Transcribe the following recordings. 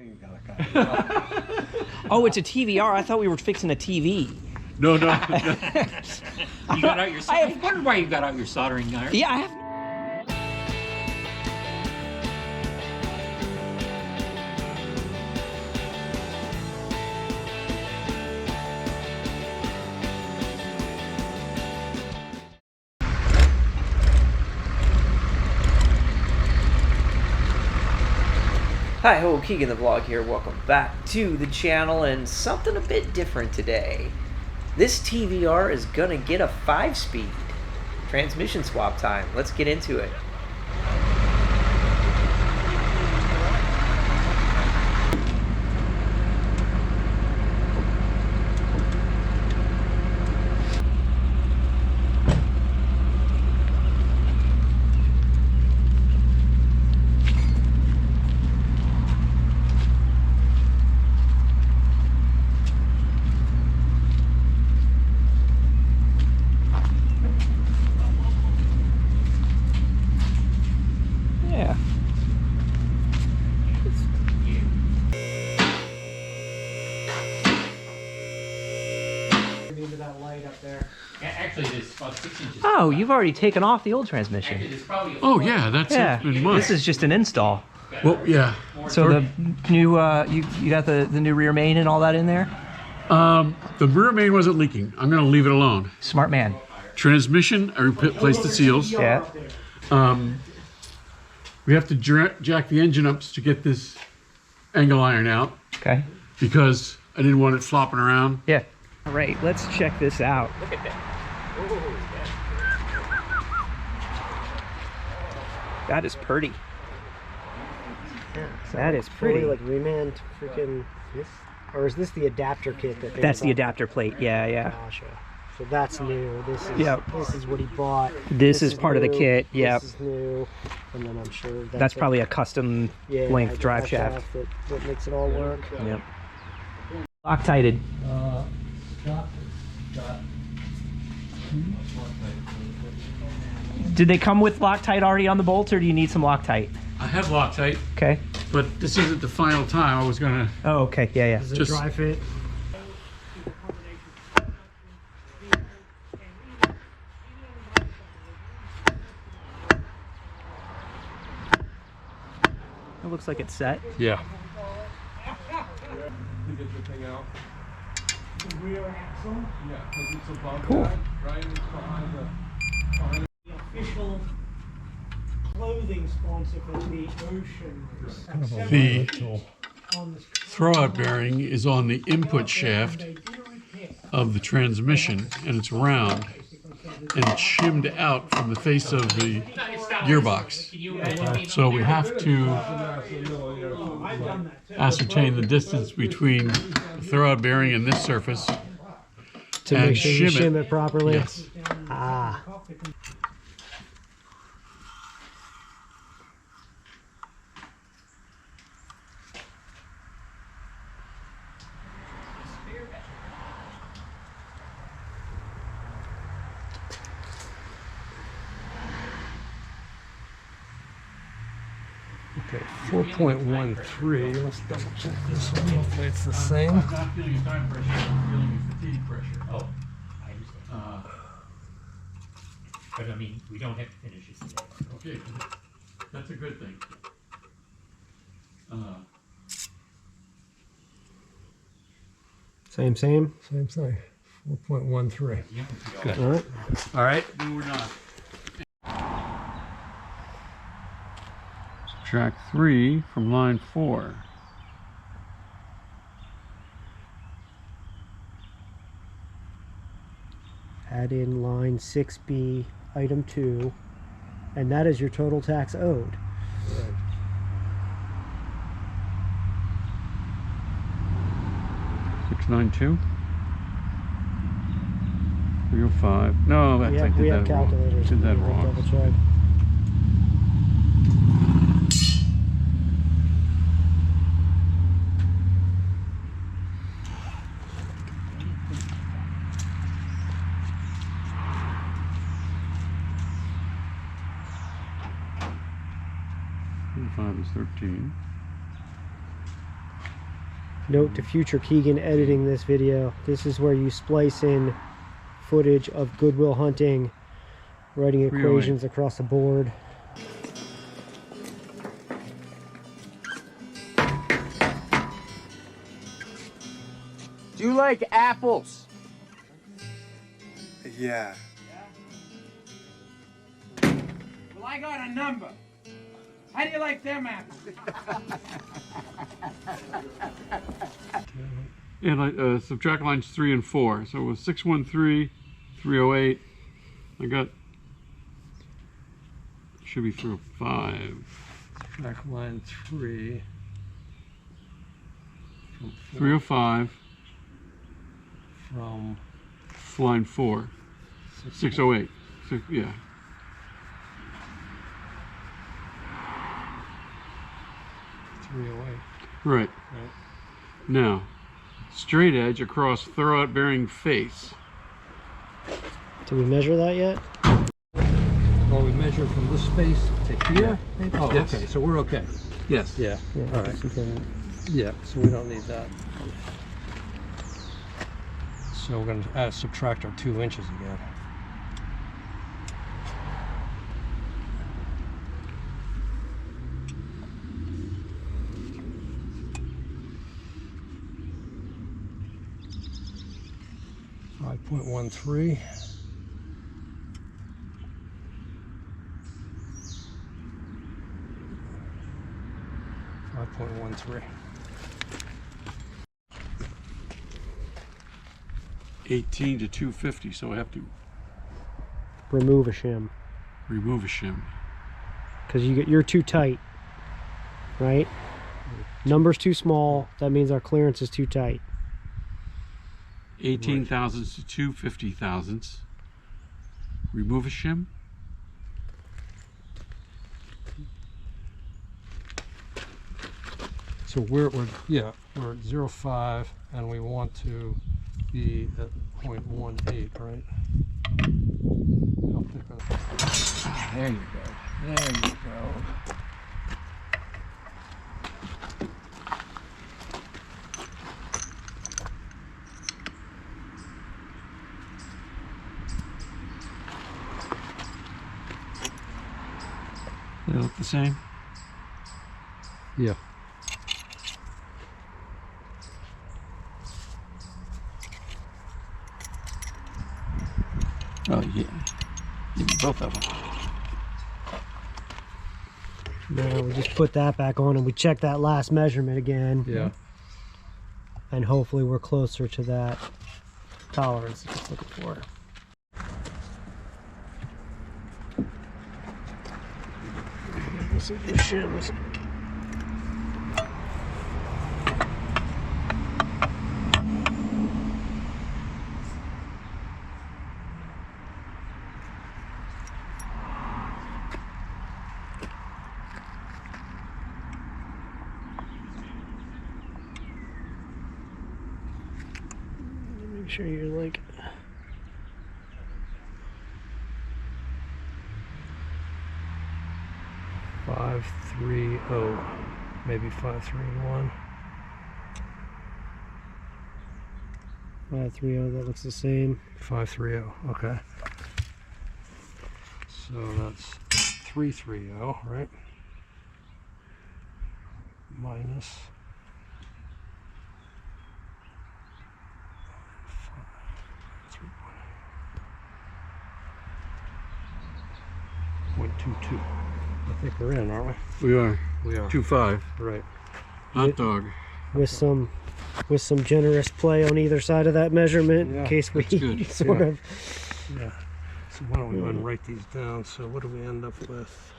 you got a guy. Oh, it's a TVR. I thought we were fixing a TV. No, no. You got out your. I wondered why you got out your soldering iron. Yeah, I have. Hi ho, Keegan the Vlog here. Welcome back to the channel and something a bit different today. This TVR is gonna get a 5-speed transmission swap time. Let's get into it. Yeah. Into that light up there. Actually, it's about 6 inches. Oh, you've already taken off the old transmission. Actually, it's probably. Oh, yeah, that's Yeah, been months. this is just an install. Well, yeah. So the new, you got the new rear main and all that in there? The rear main wasn't leaking. I'm going to leave it alone. Smart man. Transmission, I replaced the seals. Yeah. We have to jack the engine up to get this angle iron out Okay. because I didn't want it flopping around. Yeah. All right, let's check this out. Look at that. That is pretty. Yeah, That is pretty. Like reman freaking this, or is this the adapter kit that? That's the adapter plate. Yeah, yeah. Gotcha. So that's new. This is Yep. This is what he bought. This is part of the new, kit. Yep. This is new, and then I'm sure That's probably a custom length drive shaft. That makes it all work. Yep. Loctited. Did they come with Loctite already on the bolt, or do you need some Loctite? I have Loctite, Okay. but this isn't the final time. I was going to... Oh, okay. Yeah, yeah. Is it Just- dry fit? It looks like it's set. Yeah. To get the thing out. The rear axle. Yeah, because it's above Cool. that, right? It's behind The official clothing sponsor for the ocean. The throwout bearing is on the input shaft of the transmission, and it's round and it's shimmed out from the face of the gearbox. So we have to ascertain the distance between the throwout bearing and this surface To and make sure you shim shim it properly. Yes. Ah. Okay, 4.13. Let's double check this one. Hopefully it's the same. I'm not feeling a time pressure, I'm feeling a fatigue pressure. Oh, I understand. But I mean, we don't have to finish this today. Okay, that's a good thing. Same. Same thing. 4.13. Good. All right. All right. No, we're not. Track 3 from line 4. Add in line 6B, item 2, and that is your total tax owed. 692. 305. No, that's I We did have that wrong. calculators. Did that We can wrong. double check. Five is 13. Note to future Keegan editing this video, this is where you splice in footage of Goodwill Hunting, writing equations across the board. Do you like apples? Yeah. Well, I got a number. How do you like them apples? And I subtract lines 3 and 4. So it was 613, 308. I got, should be 305. Back line 3. 305, From line 4. 608. Yeah. Right. Now, straight edge across throwout bearing face. Did we measure that yet? Well, we measure from this space to here. Oh, Yes. okay. So we're okay. Yes. Yeah. Yeah, All right. that's important. Yeah. So we don't need that. So we're going to subtract our 2 inches again. .13. .13. 18 to 250, so I have to Remove a shim remove a shim. because you're too tight, right? Number's too small. That means our clearance is too tight. 18 thousandths to 250 thousandths. Remove a shim. So we're at 0.5 and we want to be at 0.18, right? How thick are they? There you go. There you go. They look the same. Yeah. Oh yeah. Give me both of them. Now we just put that back on and we check that last measurement again. Yeah. And hopefully we're closer to that tolerance that it's looking for. This is your shims. Make sure you're like 530, maybe 531. 530. That looks the same. 530. Okay. So that's 330, right? Minus 0.22. I think we're in, aren't we? We are. We are. 2.5. Right. Hot dog. With some generous play on either side of that measurement in Yeah, case we that's good. sort Yeah. of. Yeah. So why don't we go ahead and write these down? So what do we end up with?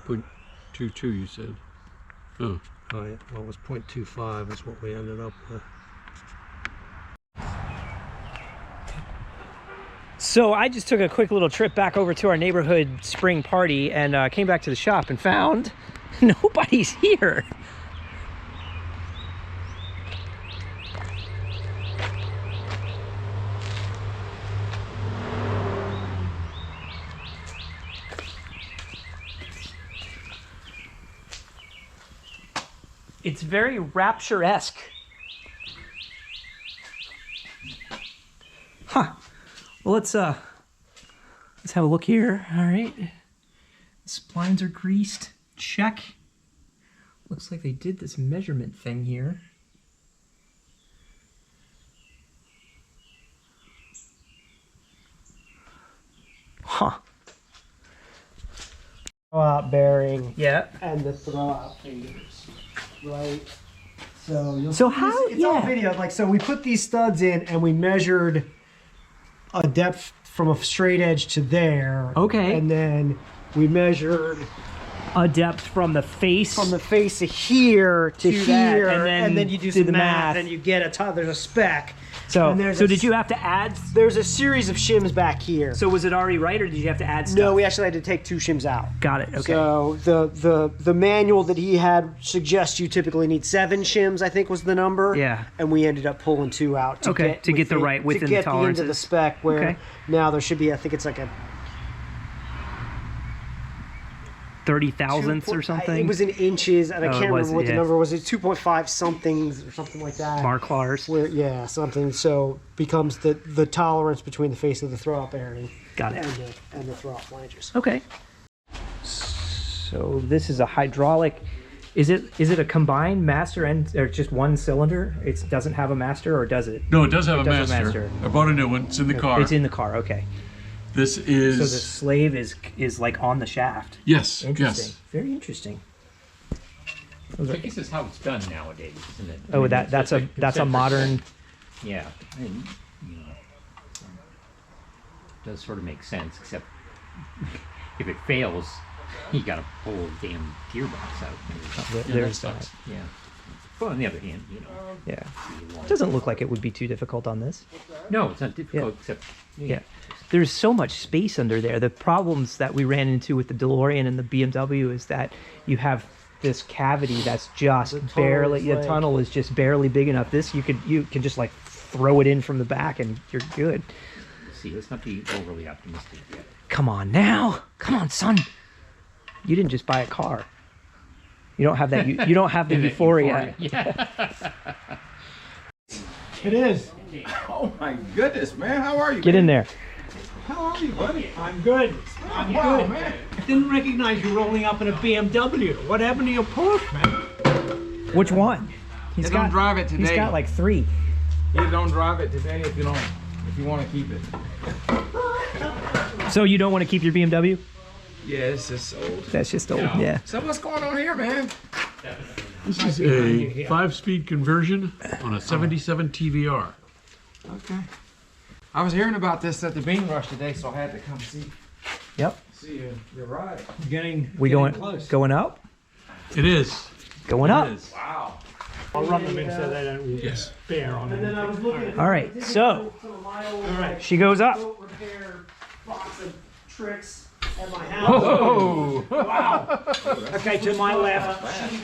0.22 you said. Oh. Oh yeah, well it was 0.25 is what we ended up with. So I just took a quick little trip back over to our neighborhood spring party and came back to the shop and found nobody's here. It's very Rapture-esque. Huh. Well, let's have a look here. All right. The splines are greased. Check. Looks like they did this measurement thing here. Huh. Throw-out bearing. Yeah. And the throw-out fingers, right? So you'll So see how? it's all Yeah. video. Like, so we put these studs in and we measured a depth from a straight edge to there. Okay. And then we measured A depth from the face. from the face of here to that, here, and then you do do some the math, math. and you get there's a spec. So, and there's so a did you have to add? There's a series of shims back here. So was it already right, or did you have to add stuff? No, we actually had to take 2 shims out. Got it. Okay. So the manual that he had suggests you typically need 7 shims, I think was the number. Yeah. And we ended up pulling 2 out to Okay, get to get the right within the to get the end of the tolerances. spec where Okay. now there should be, I think it's like a 30 thousandths or something. It was in inches, and I Oh, can't it was, remember what the yeah. number was. It's 2.5 somethings or something like that. Marklars. Where, yeah, something. So becomes the tolerance between the face of the throw-out bearing Got it. and the throw-out flanges. Okay. So this is a hydraulic. Is it a combined master and or just one cylinder? It doesn't have a master, or does it? No, it does have a does have a master. master. I bought a new one. It's in the car. It's in the car. Okay. This So the is slave is like on the shaft. yes, Interesting. yes. Very interesting. I guess it's how it's done nowadays, isn't it? Oh, I mean, that's a concept- modern. Yeah, and you know, does sort of make sense. Except if it fails, you got to pull the damn gearbox out. There's that that. sucks. Yeah. Well, on the other hand, you know, Yeah. you want- Doesn't look like it would be too difficult on this. no, it's not difficult. Except Yeah. There's so much space under there. The problems that we ran into with the DeLorean and the BMW is that you have this cavity that's just tunnel barely, is the like- tunnel is just barely big enough. This you can just like throw it in from the back and you're good. see, let's not be overly optimistic yet. Come on now. Come on, son. You didn't just buy a car. You don't have that. You don't have the euphoria. Yeah. It is. Oh my goodness, man! How are you? Get in there. How are you, buddy? I'm good. I'm Wow, good. man! Didn't recognize you rolling up in a BMW. What happened to your Porsche, man? Which one? He's You don't drive it He's today. got like 3. You don't drive it today if you want to keep it. So you don't want to keep your BMW? Yeah, it's just old. That's just old. Yeah. So what's going on here, man? This is a 5-speed conversion on a 77 TVR. Okay. I was hearing about this at the Bean Rush today, so I had to come see Yep. your ride. We going up? It is. Going up. It is. Wow. I'll run them in so they don't Yes. bear on And then it. I was looking at All right. So all right. she goes up. Boat repair box of tricks at my house. Oh! Okay, to my left.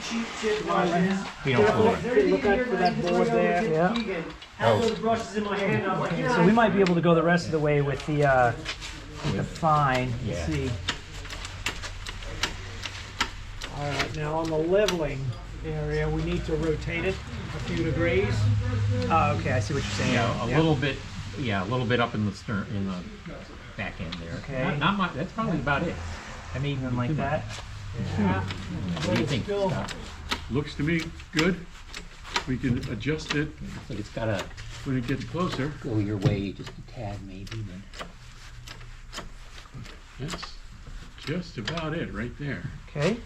Cheap shit to my left. We don't pull it. Look out for that board there. Yeah. Have those brushes in my hand. I was like, So we might be able to go the rest of the way with the fine. Let's Yeah. see. All right, now on the leveling area, we need to rotate it a few degrees. Oh, okay. I see what you're saying. Yeah, a little bit. Yeah, a little bit up in the stern, in the back end there. Okay. Not much. That's probably about it. I mean, Something like that. What do you think? Still- Scott? Looks to me good. We can adjust it Looks like it's gotta when it gets closer. go your way just a tad, maybe. Then. That's just about it right there. Okay.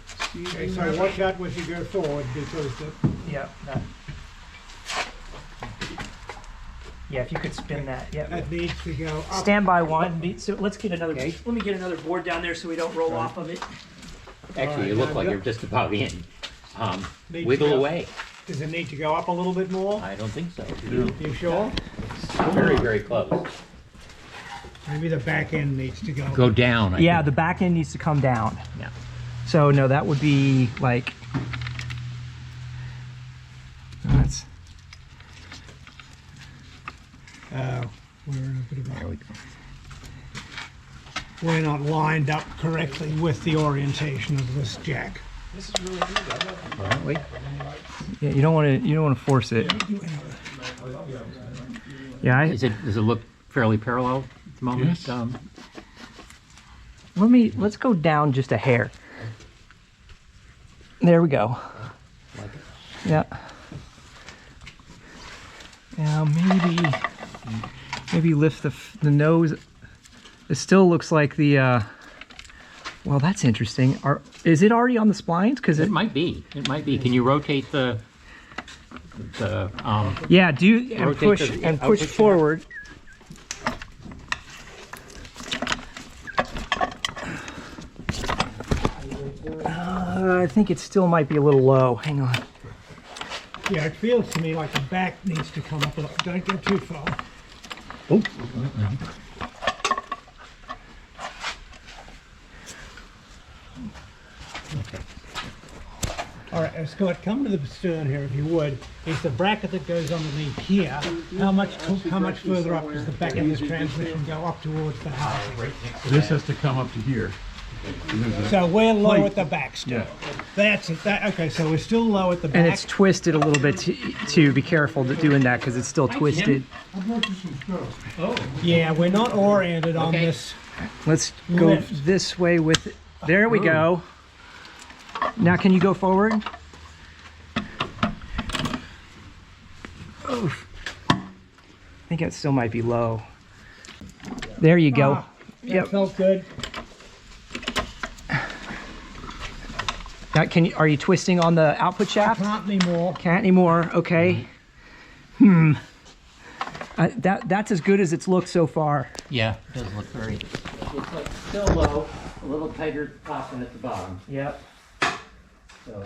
Okay, so watch out as you go forward because the Yeah. That. Yeah. If you could spin that. Yeah. that needs to go up. Stand by one. So let's get another. Let me get another board down there so we don't roll off of it. Actually, you look like you're just about in. Need to Wiggle go. away. Does it need to go up a little bit more? I don't think so. You sure? Very, very close. Maybe the back end needs to go. Go down. I Yeah. think. The back end needs to come down. Yeah. So no, that would be like. That's. We're in a bit of There we a, go. we're not lined up correctly with the orientation of this jack. This is really good. Wait. Yeah, you don't want to force it. Yeah, Does it look fairly parallel at the moment? Yes. Let's go down just a hair. There we go. Like it. Yeah. Now maybe lift the nose. It still looks like the. Well, that's interesting. Is it already on the splines? Because It might be. It might be. Can you rotate the yeah, do and rotate push the and output push shaft? forward. I think it still might be a little low. Hang on. Yeah, it feels to me like the back needs to come up a little. Don't go too far. Oh. All right, Scott, come to the stern here if you would. Is the bracket that goes underneath here, how much further up does the back of this transmission go up towards the housing? This has to come up to here. So we're low plate. at the back still. Yeah. That's it. Okay, so we're still low at the back. And it's twisted a little bit too. Be careful doing that because it's still twisted. Yeah, we're not oriented on Okay. this. Let's go Lift. this way with it. There we go. Now can you go forward? Oof. I think it still might be low. There you go. Ah, that Yep. felt good. Now are you twisting on the output shaft? Can't anymore. Can't anymore. Okay. That's as good as it's looked so far. Yeah, it does look very. It's like still low, a little tighter popping at the bottom. Yep. So,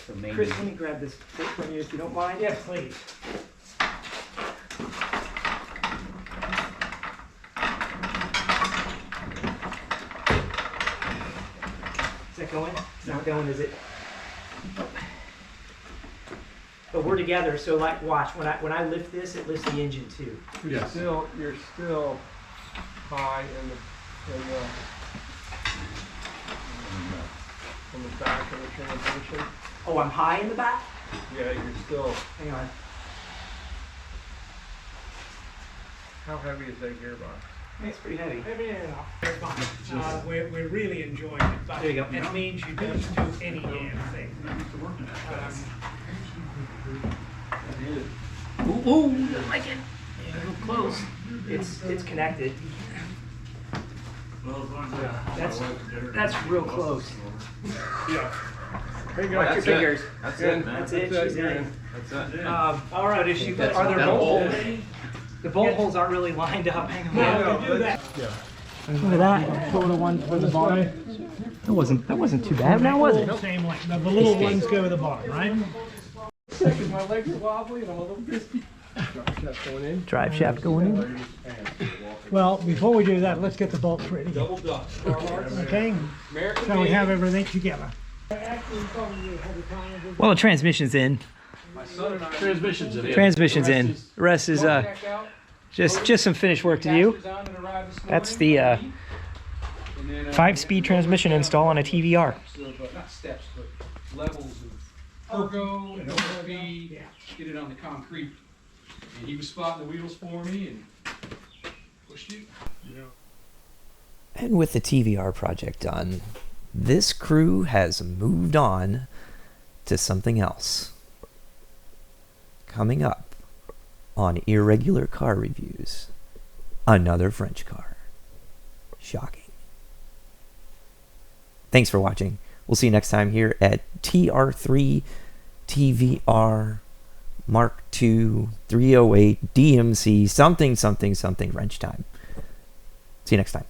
so maybe. Chris, let me grab this plate from you if you don't mind. Yes, please. Is that going? It's not going, is it? But we're together, so like, watch. When I lift this, it lifts the engine too. Yes. You're still high in the on the back of the transmission. Oh, I'm high in the back? Yeah, you're still. Hang on. How heavy is that gearbox? It's pretty heavy. Maybe enough. Very fine. We're really enjoying it, but There you go. it means you don't do any damn thing. Ooh, I like it. Yeah, a little close. It's connected. That's real close. Hey Watch your fingers. That's it, man. That's it. She's in. That's it. All right, are there bolt holes? The bolt holes aren't really lined up. Hang on. Yeah, do that. Look at that. Pull the one for the bottom. That wasn't too bad. Now was it? Same length. Now the little ones go to the bottom, right? My legs are wobbly and I'm a little crispy. Going in. Drive shaft going in. Well, before we do that, let's get the bolts ready. Double dutch. Okay? So we have everything together. Well, the transmission's in. Transmission's in. Transmission's in. The rest is just some finished work to do. That's the 5-speed transmission install on a TVR. Not steps, but levels of ergo and speed, get it on the concrete. And he was spotting the wheels for me and pushed it. And with the TVR project done, this crew has moved on to something else. Coming up on Irregular Car Reviews, another French car. Shocking. Thanks for watching. We'll see you next time here at TR3 TVR Mark II 308 DMC something French time. See you next time.